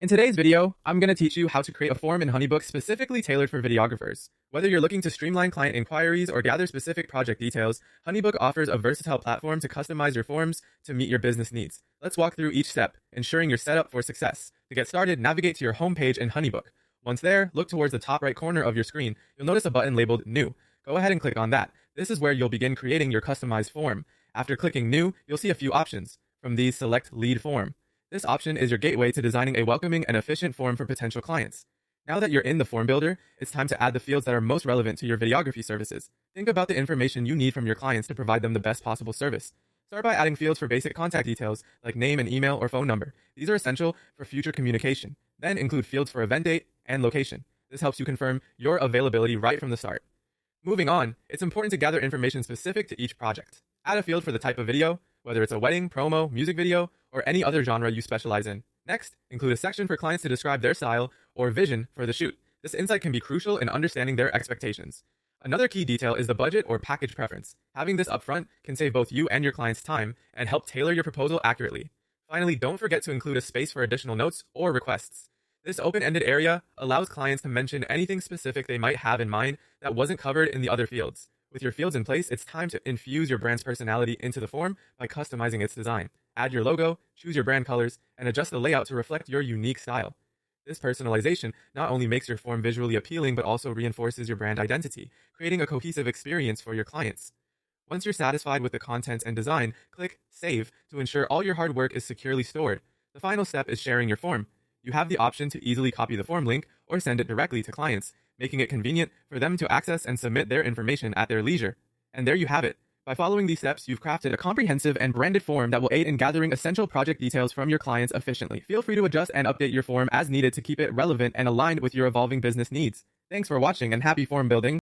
In today's video, I'm going to teach you how to create a form in HoneyBook specifically tailored for videographers. Whether you're looking to streamline client inquiries or gather specific project details, HoneyBook offers a versatile platform to customize your forms to meet your business needs. Let's walk through each step, ensuring you're set up for success. To get started, navigate to your home page in HoneyBook. Once there, look towards the top right corner of your screen. You'll notice a button labeled New. Go ahead and click on that. This is where you'll begin creating your customized form. After clicking New, you'll see a few options. From these, select Lead Form. This option is your gateway to designing a welcoming and efficient form for potential clients. Now that you're in the form builder, it's time to add the fields that are most relevant to your videography services. Think about the information you need from your clients to provide them the best possible service. Start by adding fields for basic contact details like name and email or phone number. These are essential for future communication. Then include fields for event date and location. This helps you confirm your availability right from the start. Moving on, it's important to gather information specific to each project. Add a field for the type of video, whether it's a wedding, promo, music video, or any other genre you specialize in. Next, include a section for clients to describe their style or vision for the shoot. This insight can be crucial in understanding their expectations. Another key detail is the budget or package preference. Having this upfront can save both you and your clients time and help tailor your proposal accurately. Finally, don't forget to include a space for additional notes or requests. This open-ended area allows clients to mention anything specific they might have in mind that wasn't covered in the other fields. With your fields in place, it's time to infuse your brand's personality into the form by customizing its design. Add your logo, choose your brand colors, and adjust the layout to reflect your unique style. This personalization not only makes your form visually appealing, but also reinforces your brand identity, creating a cohesive experience for your clients. Once you're satisfied with the content and design, click Save to ensure all your hard work is securely stored. The final step is sharing your form. You have the option to easily copy the form link or send it directly to clients, making it convenient for them to access and submit their information at their leisure. And there you have it. By following these steps, you've crafted a comprehensive and branded form that will aid in gathering essential project details from your clients efficiently. Feel free to adjust and update your form as needed to keep it relevant and aligned with your evolving business needs. Thanks for watching and happy form building.